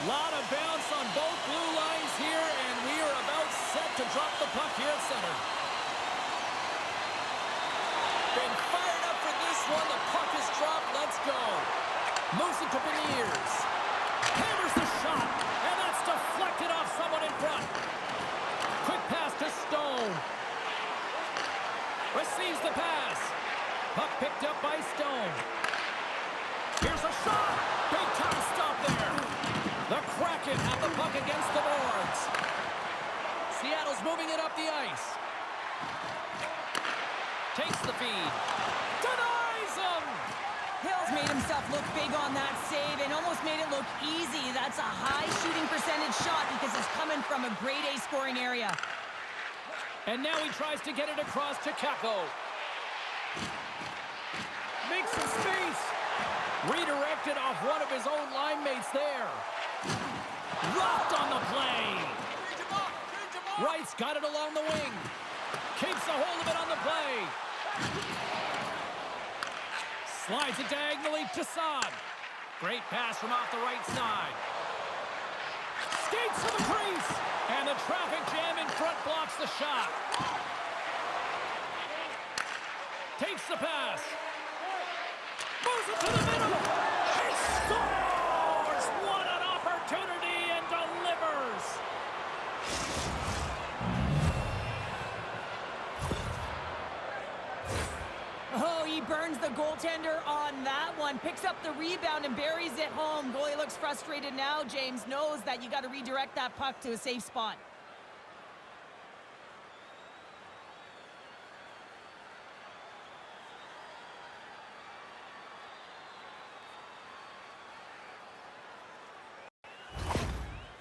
Lot of bounce on both blue lines here, and we are about set to drop the puck here at center. Been fired up for this one. The puck is dropped. Let's go. Moves it to Beniers. Hammers the shot, and that's deflected off someone in front. Quick pass to Stone. Receives the pass. Puck picked up by Stone. Here's a shot. Big time stop there. The Kraken have the puck against the boards. Seattle's moving it up the ice. Takes the feed. Denies him. Hill's made himself look big on that save and almost made it look easy. That's a high shooting percentage shot because it's coming from a grade A scoring area. And now he tries to get it across to Kako. Makes some space. Redirected off one of his own line mates there. Rocked on the play. Wright's got it along the wing. Keeps a hold of it on the play. Slides it diagonally to Saad. Great pass from off the right side. Skates to the crease. And the traffic jam in front blocks the shot. Takes the pass. Moves it to the middle. He scores! What an opportunity and delivers. Oh, he burns the goaltender on that one. Picks up the rebound and buries it home. Goalie looks frustrated now. James knows that you got to redirect that puck to a safe spot.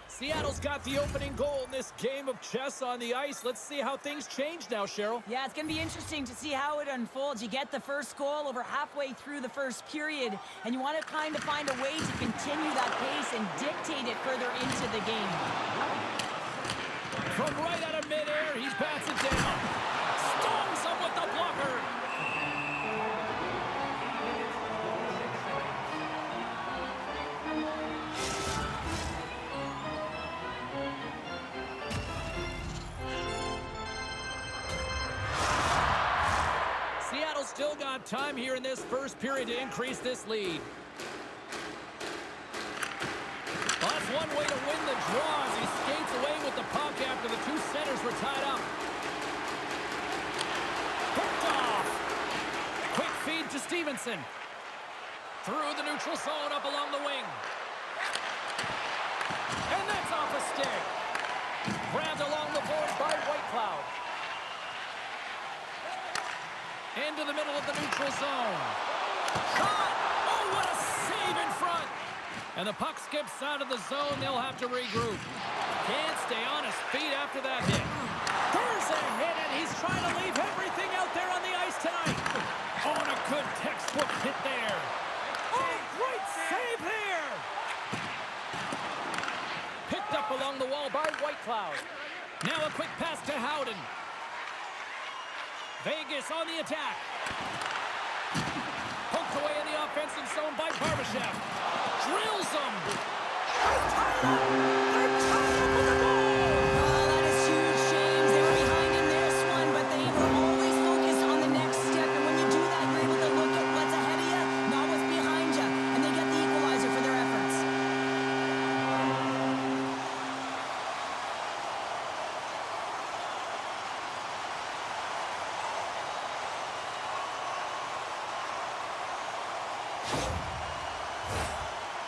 Seattle's got the opening goal in this game of chess on the ice. Let's see how things change now, Cheryl. Yeah, it's going to be interesting to see how it unfolds. You get the first goal over halfway through the first period, and you want to kind of find a way to continue that pace and dictate it further into the game. From right out of midair, he bats it down. Stones him with the blocker. Still got time here in this first period to increase this lead. Well, that's one way to win the draw as he skates away with the puck after the two centers were tied up. Picked off. Quick feed to Stevenson. Through the neutral zone up along the wing. And that's off a stick. Grabbed along the boards by Whitecloud. Into the middle of the neutral zone. Shot! Oh, what a save in front! And the puck skips out of the zone. They'll have to regroup. Can't stay on his feet after that hit. There's a hit, and he's trying to leave everything out there on the ice tonight. Oh, and a good textbook hit there. Oh, great save there! Picked up along the wall by Whitecloud. Now a quick pass to Howden. Vegas on the attack. Poked away in the offensive zone by Barbashev. Drills him. They're tied up. They're tied up with the ball. Oh, that is huge, James. They were behind in this one, but they were always focused on the next step. And when you do that, you're able to look at what's ahead of you, not what's behind you. And they get the equalizer for their efforts.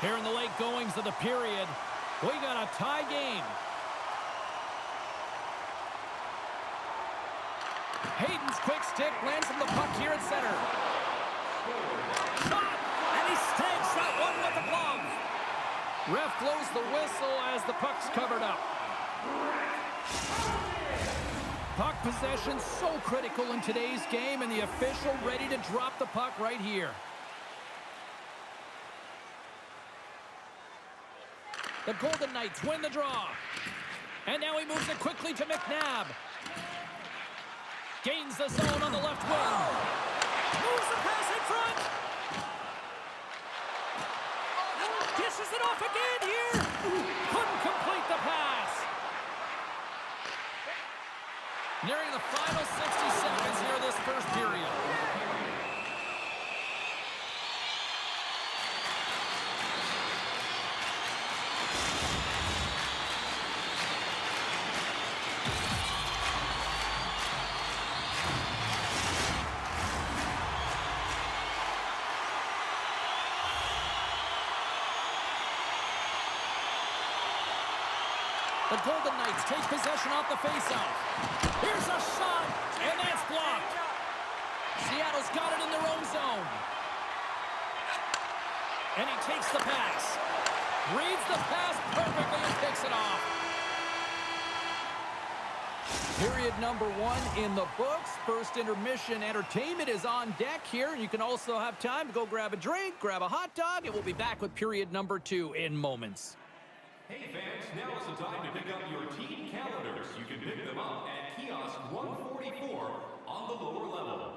Here in the late goings of the period, we got a tie game. Hayden's quick stick lands from the puck here at center. Shot! And he stamps that one with the glove. Ref blows the whistle as the puck's covered up. Puck possession so critical in today's game, and the official ready to drop the puck right here. The Golden Knights win the draw. And now he moves it quickly to McNabb. Gains the zone on the left wing. Moves the pass in front. Dishes it off again here. Couldn't complete the pass. Nearing the final 60 seconds here this first period. The Golden Knights take possession off the faceoff. Here's a shot, and that's blocked. Seattle's got it in their own zone. And he takes the pass. Reads the pass perfectly and picks it off. Period number 1 in the books. First intermission entertainment is on deck here. You can also have time to go grab a drink, grab a hot dog, and we'll be back with period number 2 in moments. Hey fans, now is the time to pick up your team calendars. You can pick them up at kiosk 144 on the lower level.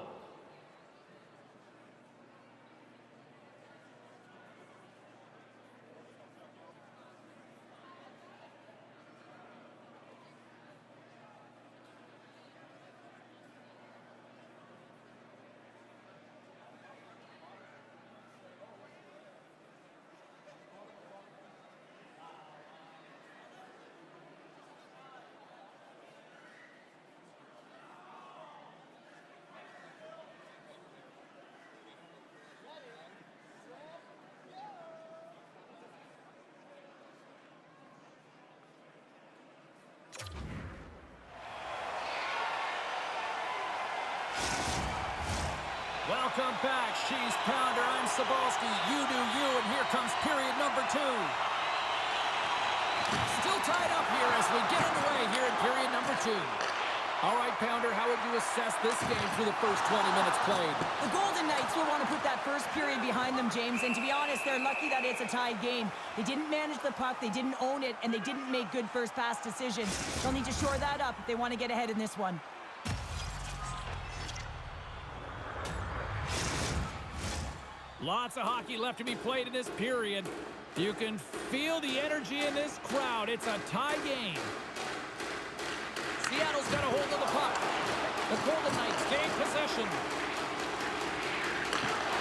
Welcome back, Cheese Pounder. I'm Sabalski. You do you, and here comes period number 2. Still tied up here as we get underway here in period number 2. All right, Pounder, how would you assess this game through the first 20 minutes played? The Golden Knights will want to put that first period behind them, James, and to be honest, they're lucky that it's a tied game. They didn't manage the puck, they didn't own it, and they didn't make good first pass decisions. They'll need to shore that up if they want to get ahead in this one. Lots of hockey left to be played in this period. You can feel the energy in this crowd. It's a tie game. Seattle's got a hold of the puck. The Golden Knights gain possession.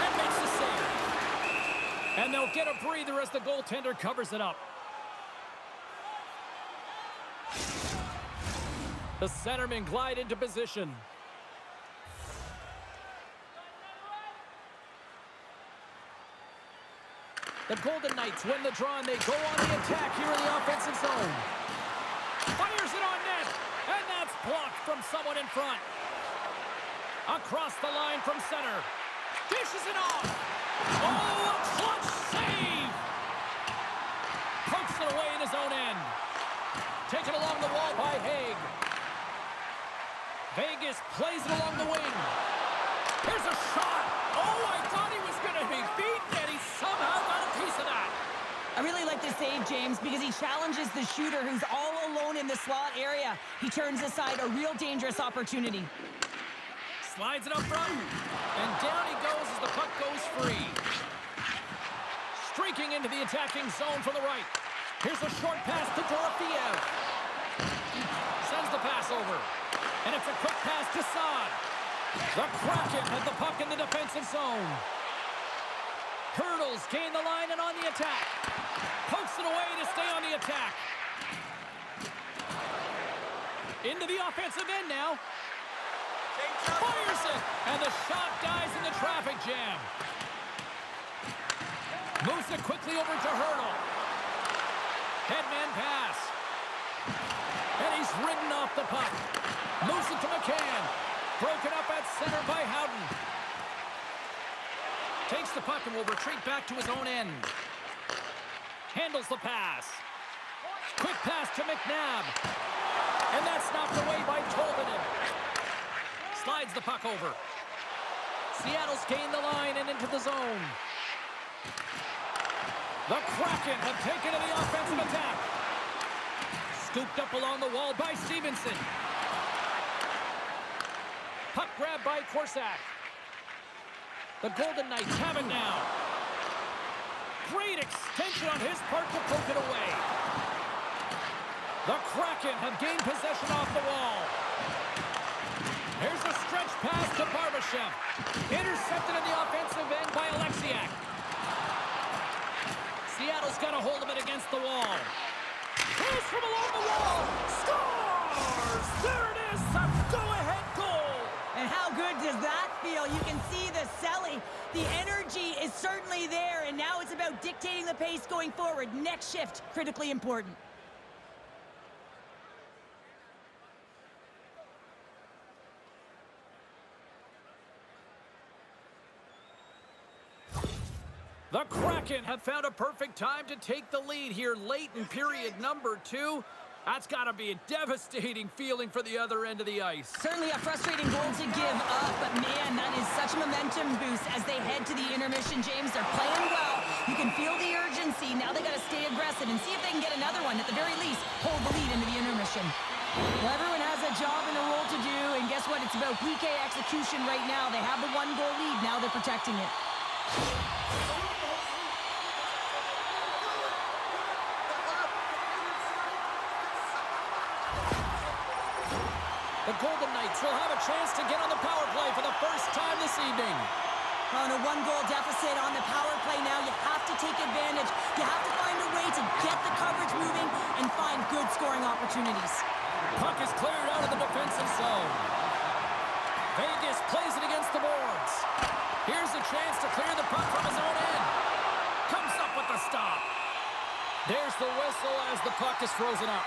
And makes the save. And they'll get a breather as the goaltender covers it up. The centermen glide into position. The Golden Knights win the draw, and they go on the attack here in the offensive zone. Fires it on net, and that's blocked from someone in front. Across the line from center. Dishes it off. Oh, a clutch save! Pokes it away in his own end. Taken along the wall by Haig. Vegas plays it along the wing. Here's a shot. Oh, I thought he was going to be beaten, and he somehow got a piece of that. I really like the save, James, because he challenges the shooter who's all alone in the slot area. He turns aside a real dangerous opportunity. Slides it up front, and down he goes as the puck goes free. Streaking into the attacking zone from the right. Here's a short pass to Dorofiev. Sends the pass over, and it's a quick pass to Saad. The Kraken had the puck in the defensive zone. Hurdles gain the line and on the attack. Pokes it away to stay on the attack. Into the offensive end now. Fires it, and the shot dies in the traffic jam. Moves it quickly over to Hurdle. Headman pass. And he's ridden off the puck. Moves it to McCann. Broken up at center by Howden. Takes the puck and will retreat back to his own end. Handles the pass. Quick pass to McNabb. And that's knocked away by Tolvanen. Slides the puck over. Seattle's gained the line and into the zone. The Kraken have taken to the offensive attack. Scooped up along the wall by Stevenson. Puck grab by Korsak. The Golden Knights have it now. Great extension on his part to poke it away. The Kraken have gained possession off the wall. Here's a stretch pass to Barbashev. Intercepted in the offensive end by Alexiak. Seattle's got a hold of it against the wall. Cross from along the wall. Scores! There it is, a go-ahead goal. And how good does that feel? You can see the selling. The energy is certainly there, and now it's about dictating the pace going forward. Next shift, critically important. The Kraken have found a perfect time to take the lead here late in period number 2. That's got to be a devastating feeling for the other end of the ice. Certainly a frustrating goal to give up, but man, that is such a momentum boost as they head to the intermission, James. They're playing well. You can feel the urgency. Now they got to stay aggressive and see if they can get another one. At the very least, hold the lead into the intermission. Well, everyone has a job and a role to do, and guess what? It's about PK execution right now. They have the 1-goal lead. Now they're protecting it. The Golden Knights will have a chance to get on the power play for the first time this evening. On a 1-goal deficit on the power play now, you have to take advantage. You have to find a way to get the coverage moving and find good scoring opportunities. Puck is cleared out of the defensive zone. Vegas plays it against the boards. Here's a chance to clear the puck from his own end. Comes up with the stop. There's the whistle as the puck is frozen up.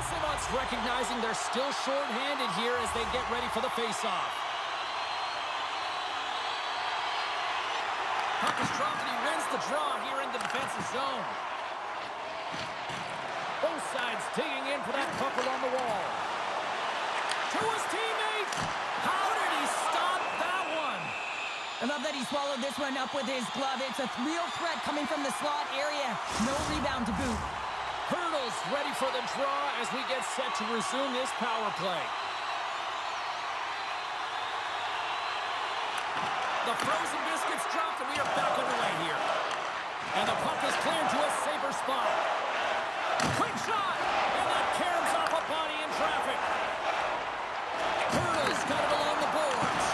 SMOT's recognizing they're still short-handed here as they get ready for the face-off. Puck is dropped and he wins the draw here in the defensive zone. Both sides digging in for that puck along the wall. To his teammate! How did he stop that one? I love that he swallowed this one up with his glove. It's a real threat coming from the slot area. No rebound to boot. Hurdles ready for the draw as we get set to resume this power play. The frozen biscuits dropped and we are back underway here. And the puck is cleared to a safer spot. Quick shot! And that caroms off a body in traffic. Hurdles got it along the boards.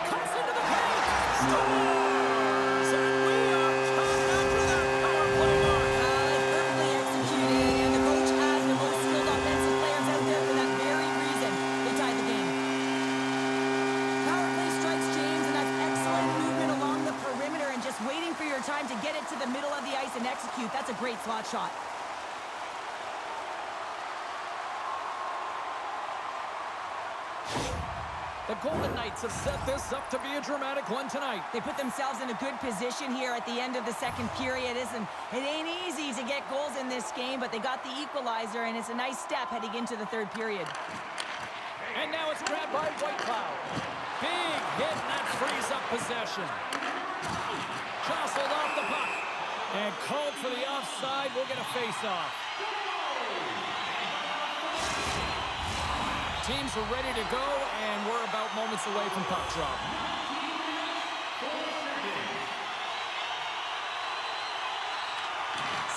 Cuts into the paint. Scores! And we are tied after that power play mark. Perfectly executed, and the coach has the most skilled offensive players out there for that very reason. They tied the game. Power play strikes, James, and that's excellent movement along the perimeter and just waiting for your time to get it to the middle of the ice and execute. That's a great slot shot. The Golden Knights have set this up to be a dramatic one tonight. They put themselves in a good position here at the end of the second period. It ain't easy to get goals in this game, but they got the equalizer, and it's a nice step heading into the third period. And now it's grabbed by Whitecloud. Big hit, and that frees up possession. Jostled off the puck. And called for the offside. We'll get a face-off. Teams are ready to go, and we're about moments away from puck drop.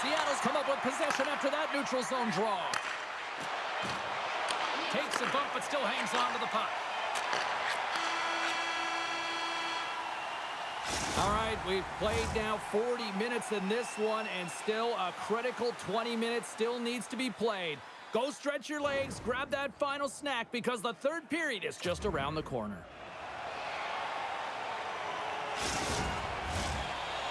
Seattle's come up with possession after that neutral zone draw. Takes a bump, but still hangs on to the puck. All right, we've played now 40 minutes in this one, and still a critical 20 minutes still needs to be played. Go stretch your legs, grab that final snack, because the third period is just around the corner.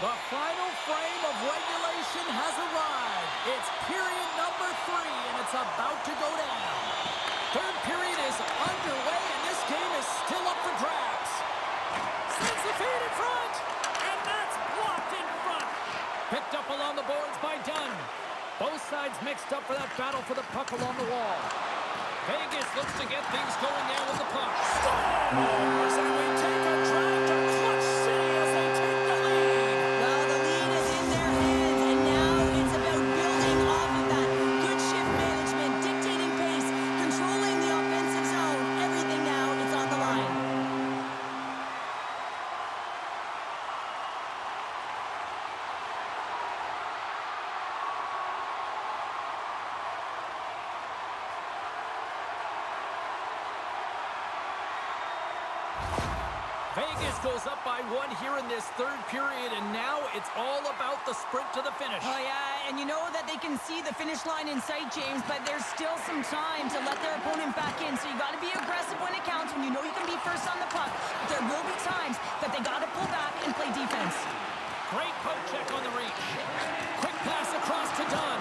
The final frame of regulation has arrived. It's period number 3, and it's about to go down. Third period is underway, and this game is still up for grabs. Sends the feed in front, and that's blocked in front. Picked up along the boards by Dunn. Both sides mixed up for that battle for the puck along the wall. Vegas looks to get things going now with the puck. Scores! And we take a drive to Clutch City as they take the lead. Well, the lead is in their hands, and now it's about building off of that. Good shift management, dictating pace, controlling the offensive zone. Everything now, it's on the line. goes up by 1 here in this third period, and now it's all about the sprint to the finish. Oh, yeah, and you know that they can see the finish line in sight, James, but there's still some time to let their opponent back in, so you got to be aggressive when it counts, when you know you can be first on the puck. But there will be times that they got to pull back and play defense. Great poke check on the reach. Quick pass across to Dunn.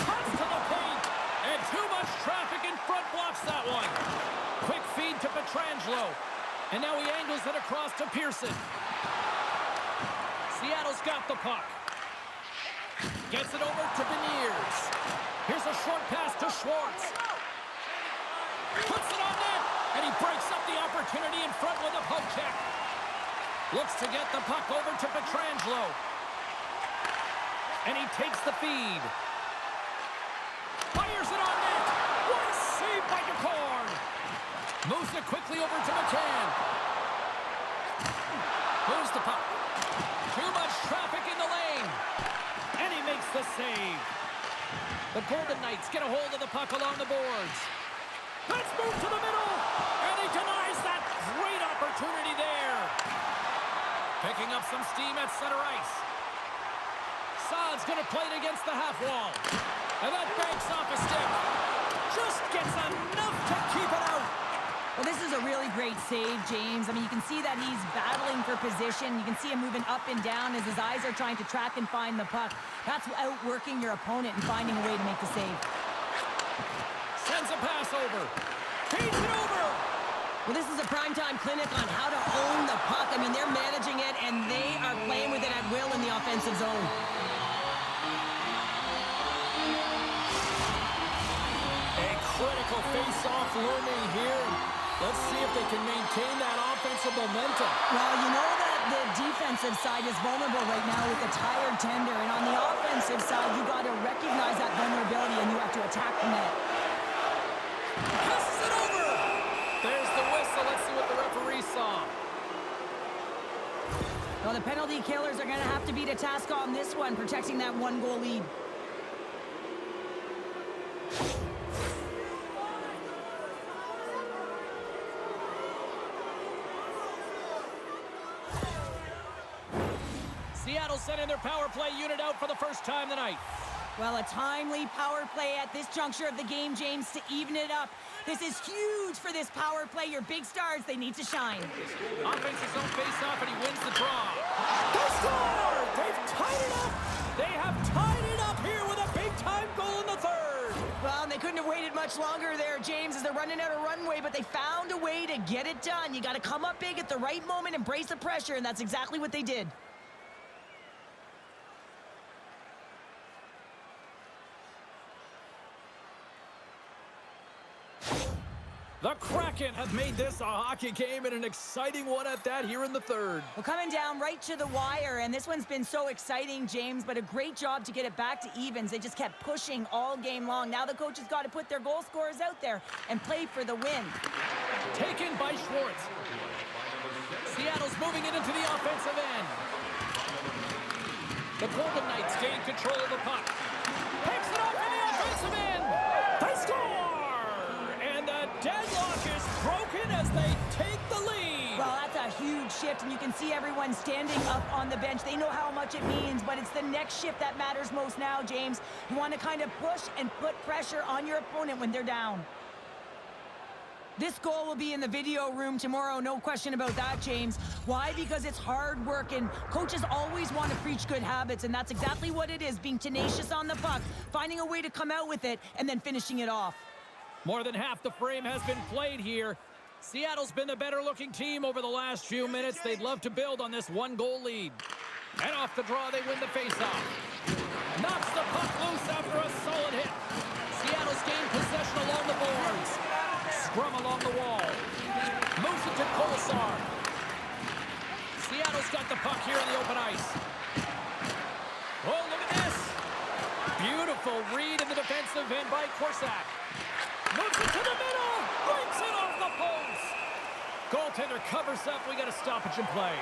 Cuts to the paint, and too much traffic in front blocks that one. Quick feed to Pietrangelo. And now he angles it across to Pearson. Seattle's got the puck. Gets it over to Beniers. Here's a short pass to Schwartz. Puts it on net, and he breaks up the opportunity in front with a poke check. Looks to get the puck over to Pietrangelo. And he takes the feed. Fires it on net. What a save by Decord. Moves it quickly over to McCann. Moves the puck. Too much traffic in the lane. And he makes the save. The Golden Knights get a hold of the puck along the boards. Let's move to the middle. And he denies that great opportunity there. Picking up some steam at center ice. Saad's going to play it against the half wall. And that banks off a stick. Just gets enough to keep it out. Well, this is a really great save, James. I mean, you can see that he's battling for position. You can see him moving up and down as his eyes are trying to track and find the puck. That's outworking your opponent and finding a way to make the save. Sends a pass over. Feeds it over. Well, this is a primetime clinic on how to own the puck. I mean, they're managing it, and they are playing with it at will in the offensive zone. A critical face-off looming here. Let's see if they can maintain that offensive momentum. Well, you know that the defensive side is vulnerable right now with the tired tender, and on the offensive side, you got to recognize that vulnerability, and you have to attack the net. Passes it over. There's the whistle. Let's see what the referee saw. Well, the penalty killers are going to have to beat a task on this one, protecting that 1-goal lead. Seattle sending their power play unit out for the first time tonight. Well, a timely power play at this juncture of the game, James, to even it up. This is huge for this power play. Your big stars, they need to shine. Offensive zone face-off, and he wins the draw. They score! They've tied it up! They have tied it up here with a big-time goal in the third. Well, they couldn't have waited much longer there, James, as they're running out of runway, but they found a way to get it done. You got to come up big at the right moment and brace the pressure, and that's exactly what they did. The Kraken have made this a hockey game and an exciting one at that here in the third. Well, coming down right to the wire, and this one's been so exciting, James, but a great job to get it back to evens. They just kept pushing all game long. Now the coaches got to put their goal scorers out there and play for the win. Taken by Schwartz. Seattle's moving it into the offensive end. The Golden Knights gain control of the puck. Picks it up in the offensive end. They score! And the deadlock is broken as they take the lead. Well, that's a huge shift, and you can see everyone standing up on the bench. They know how much it means, but it's the next shift that matters most now, James. You want to kind of push and put pressure on your opponent when they're down. This goal will be in the video room tomorrow, no question about that, James. Why? Because it's hard work, and coaches always want to preach good habits, and that's exactly what it is, being tenacious on the puck, finding a way to come out with it, and then finishing it off. More than half the frame has been played here. Seattle's been the better-looking team over the last few minutes. They'd love to build on this 1-goal lead. And off the draw, they win the faceoff. Knocks the puck loose after a solid hit. Seattle's gained possession along the boards. Scrum along the wall. Moves it to Kolesar. Seattle's got the puck here on the open ice. Oh, look at this. Beautiful read in the defensive end by Korsak. Moves it to the middle. Breaks it off the post. Goaltender covers up. We got a stoppage in play.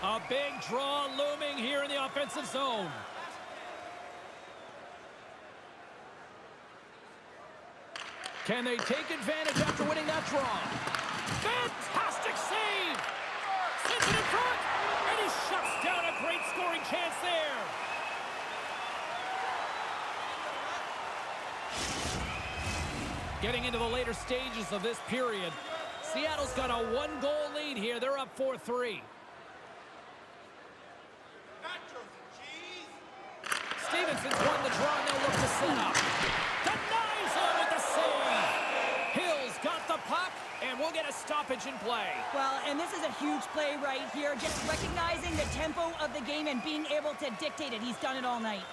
A big draw looming here in the offensive zone. Can they take advantage after winning that draw? Fantastic save! Sends it in front, and he shuts down a great scoring chance there. Getting into the later stages of this period, Seattle's got a one-goal lead here. They're up 4-3. Stevenson's won the draw, and they'll look to set up. Denies him with the save. Hill's got the puck, and we'll get a stoppage in play. Well, and this is a huge play right here. Just recognizing the tempo of the game and being able to dictate it. He's done it all night.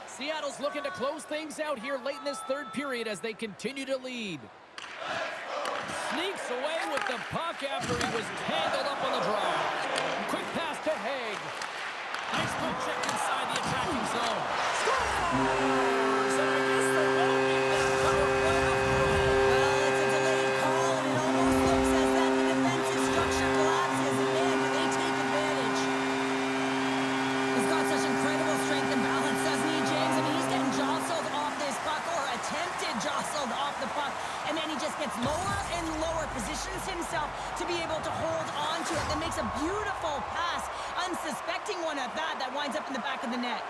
Seattle's looking to close things out here late in this third period as they continue to lead. Sneaks away with the puck after he was tangled up on the draw. Quick pass to Haig. Nice poke check inside the attacking zone. Scores! And I guess they won't need that power play after all. Well, it's a delayed call, and it almost looks as that the defensive structure collapses. And man, do they take advantage. He's got such incredible strength and balance, doesn't he, James? I mean, he's getting jostled off this puck, or attempted jostled off the puck, and then he just gets lower and lower, positions himself to be able to hold on to it, then makes a beautiful pass, unsuspecting one at that winds up in the back of the net.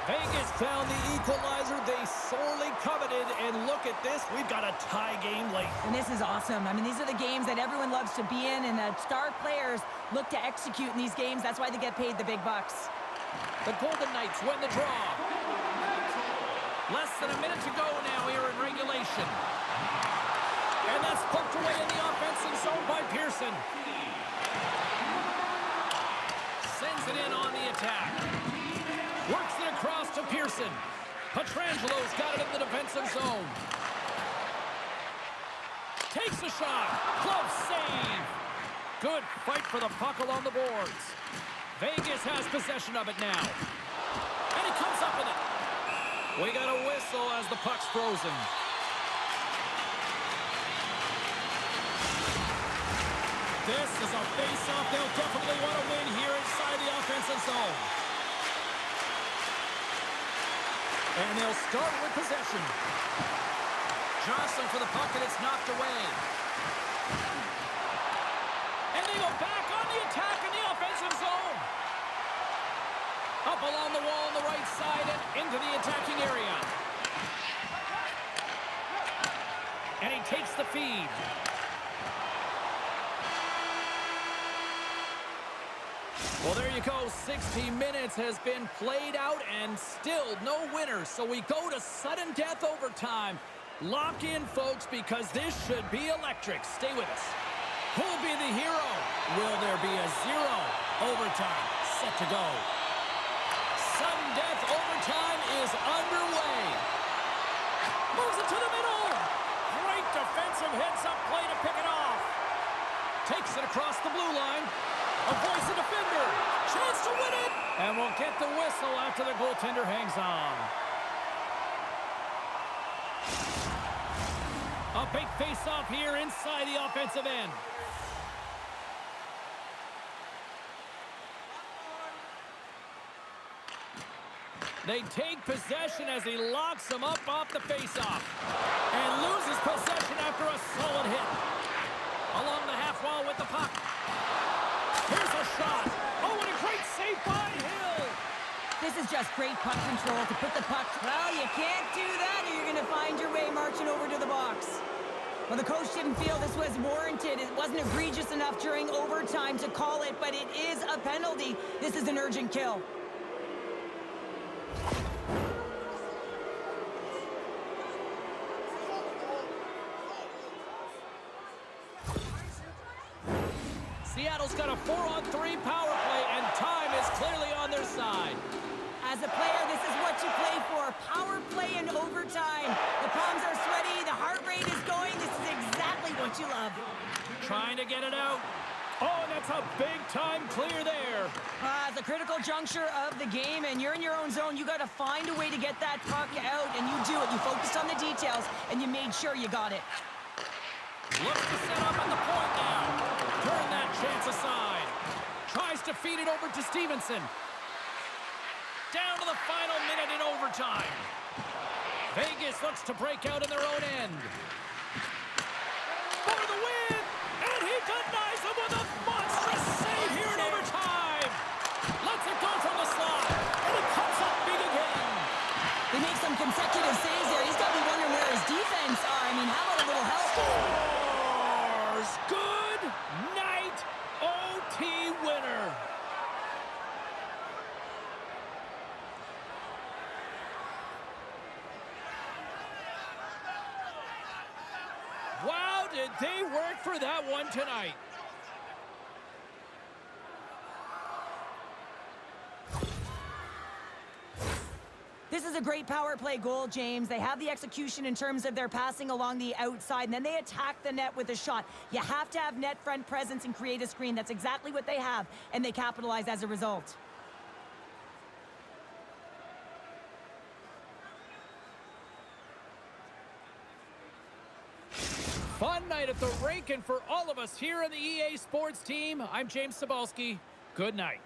Vegas found the equalizer they sorely coveted, and look at this, we've got a tie game late. And this is awesome. I mean, these are the games that everyone loves to be in, and the star players look to execute in these games. That's why they get paid the big bucks. The Golden Knights win the draw. Less than a minute to go now here in regulation. And that's poked away in the offensive zone by Pearson. Sends it in on the attack. Works it across to Pearson. Petrangelo's got it in the defensive zone. Takes a shot. Close save. Good fight for the puck along the boards. Vegas has possession of it now. And he comes up with it. We got a whistle as the puck's frozen. This is a face-off they'll definitely want to win here inside the offensive zone. And they'll start with possession. Jostling for the puck, and it's knocked away. And they go back on the attack in the offensive zone. Up along the wall on the right side and into the attacking area. And he takes the feed. Well, there you go. 60 minutes has been played out and still no winners. So we go to sudden death overtime. Lock in, folks, because this should be electric. Stay with us. Who'll be the hero? Will there be a 0? Overtime set to go. Sudden death overtime is underway. Moves it to the middle. Great defensive heads-up play to pick it off. Takes it across the blue line. Avoids the defender. Chance to win it. And we'll get the whistle after the goaltender hangs on. A big face-off here inside the offensive end. They take possession as he locks him up off the face-off. And loses possession after a solid hit. Along the half wall with the puck. Here's a shot. Oh, what a great save by Hill. This is just great puck control to put the puck. Well, you can't do that or you're going to find your way marching over to the box. Well, the coach didn't feel this was warranted. It wasn't egregious enough during overtime to call it, but it is a penalty. This is an urgent kill. Seattle's got a 4-on-3 power play, and time is clearly on their side. As a player, this is what you play for. Power play in overtime. The palms are sweaty. The heart rate is going. This is exactly what you love. Trying to get it out. Oh, and that's a big-time clear there. It's a critical juncture of the game, and you're in your own zone. You got to find a way to get that puck out, and you do it. You focused on the details, and you made sure you got it. Looks to set up at the point now. Turn that chance aside. Tries to feed it over to Stevenson. Down to the final minute in overtime. Vegas looks to break out in their own end. For the win! some consecutive saves there. He's got to be wondering where his defense are. I mean, how about a little help? Scores! Good night, OT winner. Wow, did they work for that one tonight. This is a great power play goal, James. They have the execution in terms of their passing along the outside, and then they attack the net with a shot. You have to have net front presence and create a screen. That's exactly what they have, and they capitalize as a result. Fun night at the Kraken for all of us here on the EA Sports team. I'm James Cebulski. Good night.